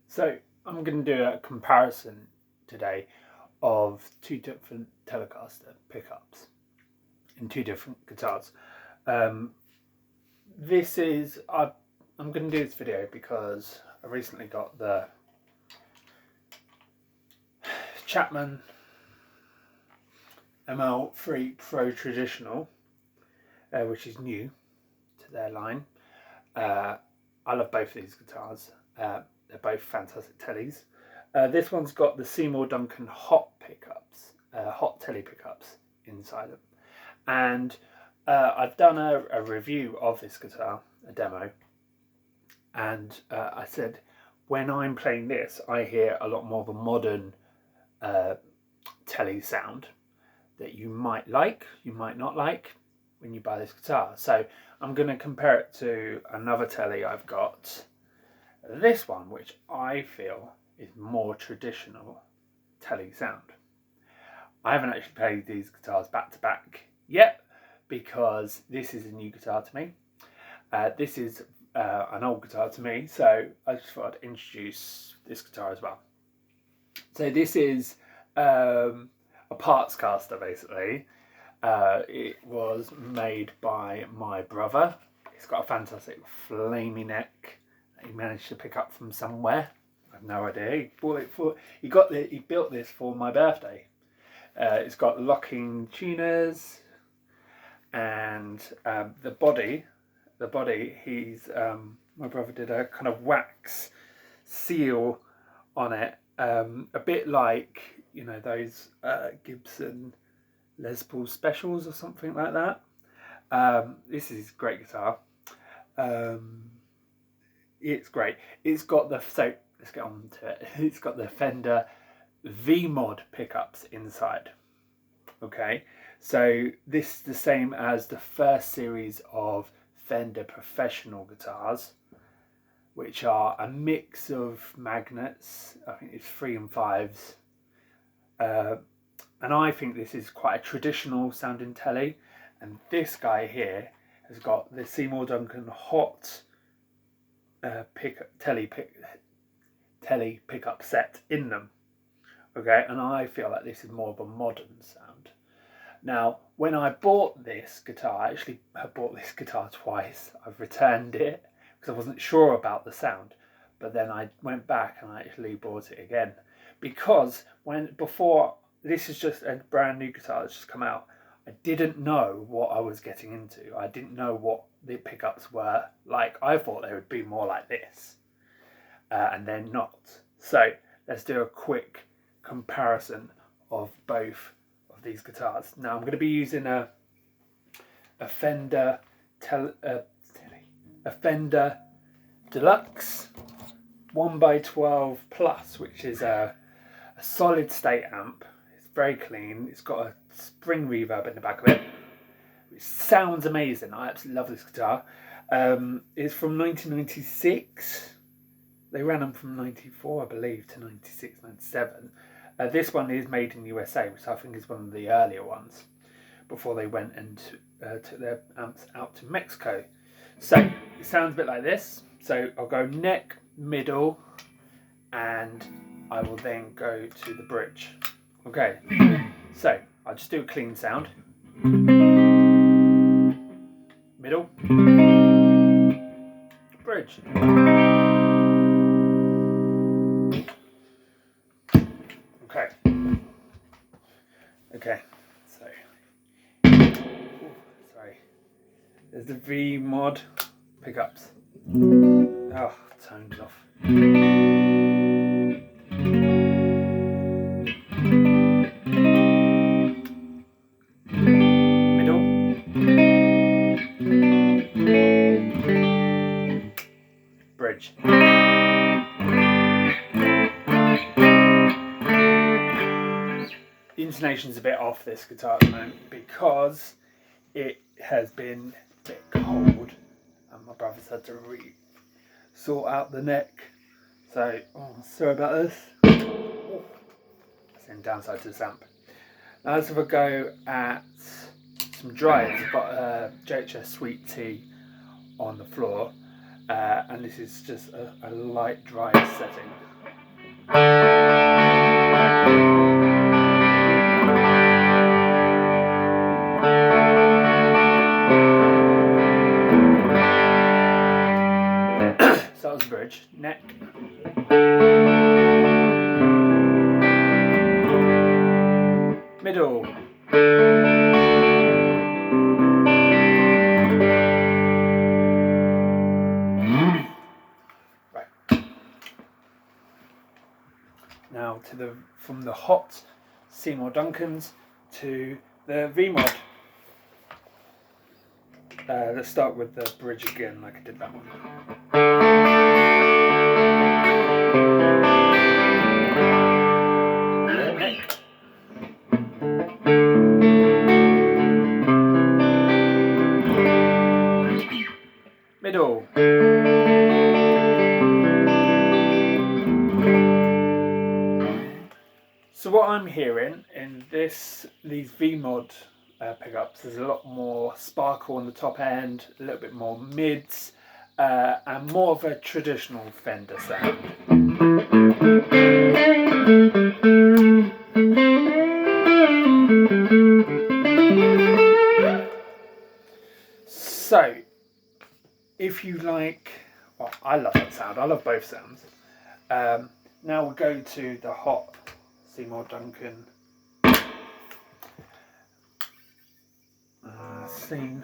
So I'm going to do a comparison today of two different Telecaster pickups in two different guitars. I'm going to do this video because I recently got the Chapman ML3 Pro Traditional, which is new to their line. I love both of these guitars. They're both fantastic teles. This one's got the Seymour Duncan hot pickups, hot tele pickups inside them. And I've done a review of this guitar, a demo, and I said when I'm playing this, I hear a lot more of a modern tele sound that you might like, you might not like when you buy this guitar. So I'm going to compare it to another tele I've got, this one, which I feel is more traditional tele sound. I haven't actually played these guitars back to back yet because this is a new guitar to me. This is an old guitar to me, so I just thought I'd introduce this guitar as well. So this is a partscaster basically. It was made by my brother. It's got a fantastic flamey neck that he managed to pick up from somewhere. I have no idea. He built this for my birthday. It's got locking tuners, and the body. My brother did a kind of wax seal on it, a bit like those Gibson Les Paul specials or something like that. This is a great guitar. It's great. It's got let's get on to it. It's got the Fender vmod pickups inside. Okay, so this is the same as the first series of Fender professional guitars, which are a mix of magnets. I think it's 3 and 5s. And I think this is quite a traditional sounding tele. And this guy here has got the Seymour Duncan hot tele pickup set in them. Okay, and I feel like this is more of a modern sound. Now, when I bought this guitar, I actually bought this guitar twice. I've returned it because I wasn't sure about the sound, but then I went back and I actually bought it again because this is just a brand new guitar that's just come out. I didn't know what I was getting into. I didn't know what the pickups were like. I thought they would be more like this, and they're not. So let's do a quick comparison of both of these guitars. Now I'm going to be using a Fender Deluxe 1x12 Plus, which is a solid state amp. It's very clean. It's got a spring reverb in the back of it, which sounds amazing. I absolutely love this guitar. It's from 1996. They ran them from 94, I believe, to 96, 97. This one is made in USA, which I think is one of the earlier ones, before they went and took their amps out to Mexico. So it sounds a bit like this. So I'll go neck, middle, and I will then go to the bridge. Okay, so I'll just do a clean sound. Middle, bridge. Okay, so sorry. There's the vmod pickups. Oh, tones off. Middle. Bridge. The intonation's a bit off this guitar at the moment because it has been a bit cold and my brother's had to sort out the neck. So, sorry about this. That's the downside to this amp. Now let's have a go at some drives. I've got a JHS Sweet Tea on the floor, and this is just a light drive setting. So that was the bridge. Neck. Middle. Right. Now from the hot Seymour Duncans to the vmod. Let's start with the bridge again, like I did that one. Neck. Middle. So what I'm hearing in these vmod pickups, there's a lot more sparkle on the top end, a little bit more mids, and more of a traditional Fender sound. So, if you like, well, I love that sound, I love both sounds. Now we'll go to the hot Seymour Duncan scene.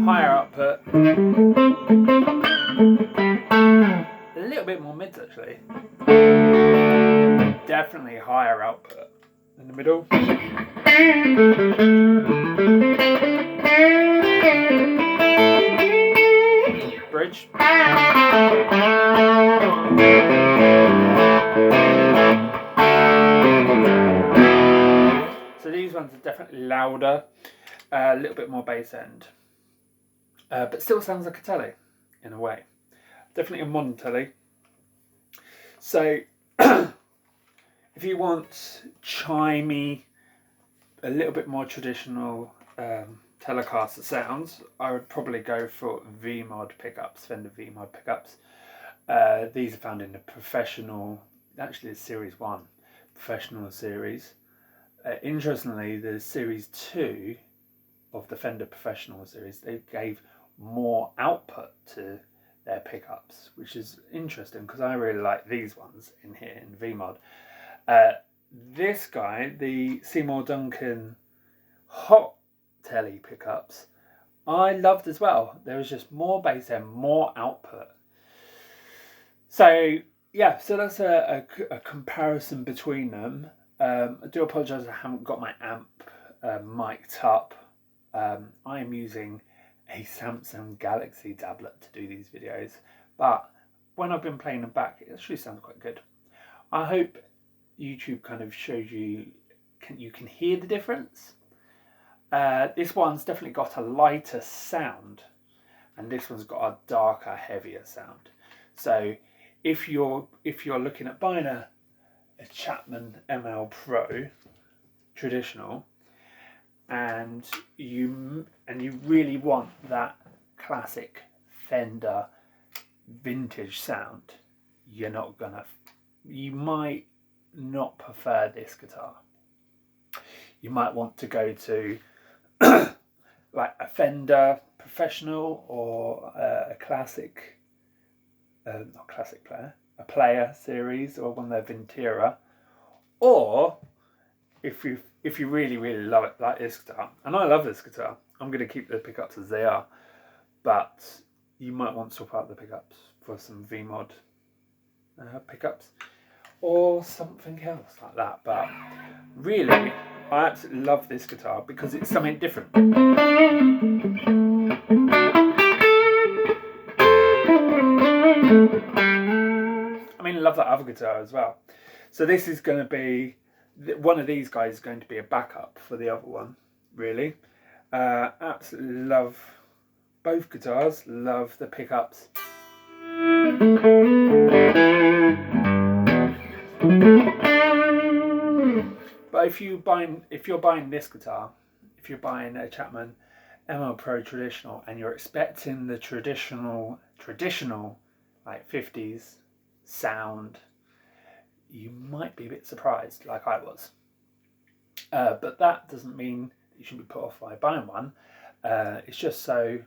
Higher output. A little bit more mids actually. Definitely higher output. In the middle. Bridge. So these ones are definitely louder, a little bit more bass end, but still sounds like a tele in a way. Definitely a modern tele. So if you want chimey, a little bit more traditional telecaster sounds, I would probably go for vmod pickups, Fender vmod pickups. These are found in the professional, actually it's series 1, professional series. Interestingly, the series 2 of the Fender professional series, they gave more output to their pickups, which is interesting because I really like these ones in here in vmod. This guy, the Seymour Duncan hot tele pickups, I loved as well. There was just more bass and more output. So yeah, so that's a comparison between them. I do apologise I haven't got my amp mic'd up. I am using a Samsung Galaxy tablet to do these videos, but when I've been playing them back, it actually sounds quite good. I hope YouTube kind of shows you can hear the difference. This one's definitely got a lighter sound, and this one's got a darker, heavier sound. So if you're looking at buying a Chapman ML3 traditional, and you really want that classic Fender vintage sound, you might not prefer this guitar. You might want to go to like a Fender professional or a classic, not classic player, a player series, or one of their Ventera. Or if you really love it, like this guitar, and I love this guitar, I'm going to keep the pickups as they are, but you might want to swap out the pickups for some vmod pickups or something else like that. But really, I absolutely love this guitar because it's something different. I mean, I love that other guitar as well. So this is going to be, one of these guys is going to be a backup for the other one, really. Absolutely love both guitars, love the pickups. But if you're buying this guitar, if you're buying a Chapman ML Pro traditional and you're expecting the traditional like 50s sound, you might be a bit surprised, like I was. But that doesn't mean that you shouldn't be put off by buying one. It's just so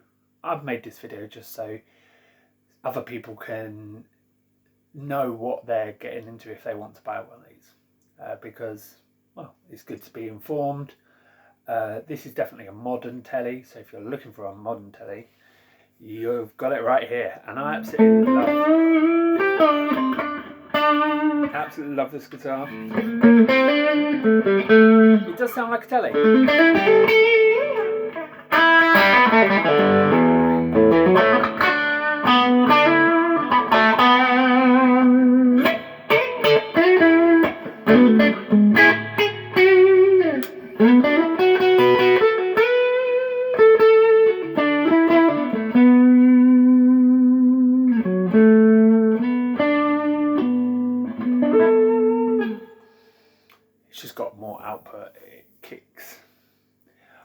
I've made this video just so other people can know what they're getting into if they want to buy one of these, because, well, it's good to be informed. This is definitely a modern telly, so if you're looking for a modern telly, you've got it right here. And I absolutely love this guitar. It does sound like a telly. It's just got more output, it kicks.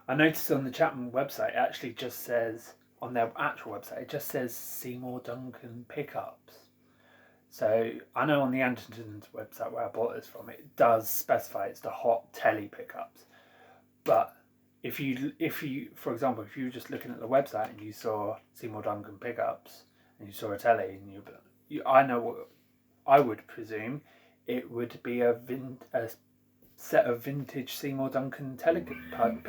I noticed on the Chapman website, it actually just says, on their actual website, it just says Seymour Duncan pickups. So I know on the Anderton's website where I bought this from, it does specify it's the hot telly pickups. But if you, for example, if you were just looking at the website and you saw Seymour Duncan pickups and you saw a telly, and I know what I would presume it would be a set of vintage Seymour Duncan tele pickups,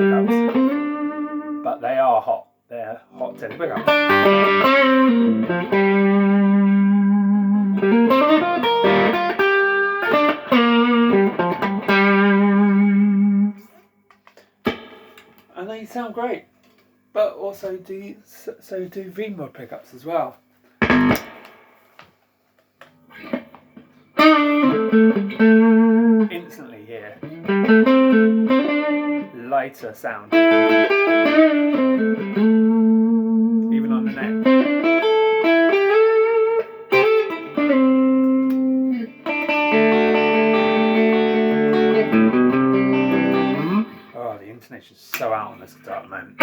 but they are hot. They're hot tele pickups. And they sound great, but also do vmod pickups as well. Instantly here, lighter sound, even on the neck. Oh, the intonation's so out on this guitar at the moment.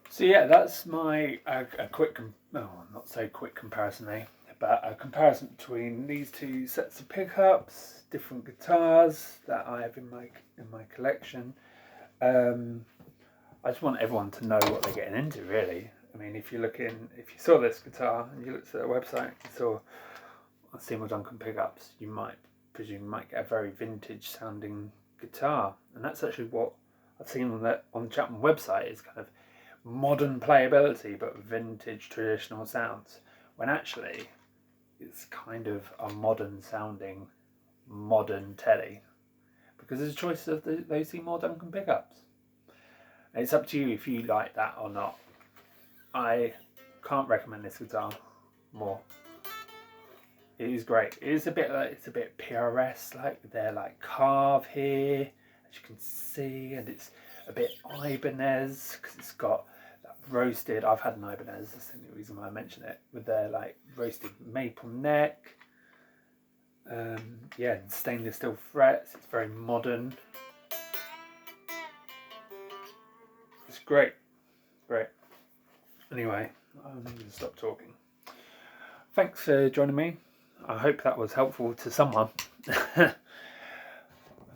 So yeah, that's my a quick, not so quick comparison, but a comparison between these two sets of pickups, different guitars that I have in my collection. I just want everyone to know what they're getting into, really. I mean, if you saw this guitar and you looked at their website, you saw Seymour Duncan pickups, you might presume you might get a very vintage sounding guitar, and that's actually what I've seen on the Chapman website, is kind of modern playability but vintage traditional sounds, when actually it's kind of a modern sounding modern telly, because there's a choice of those Seymour Duncan pickups. And it's up to you if you like that or not. I can't recommend this guitar more. It is great. It's a bit PRS, like they're like carve here, as you can see, and it's a bit Ibanez because it's got that roasted. I've had an Ibanez. That's the only reason why I mention it, with their like roasted maple neck. Yeah, and stainless steel frets. It's very modern. It's great, great. Anyway, I'm going to stop talking. Thanks for joining me. I hope that was helpful to someone.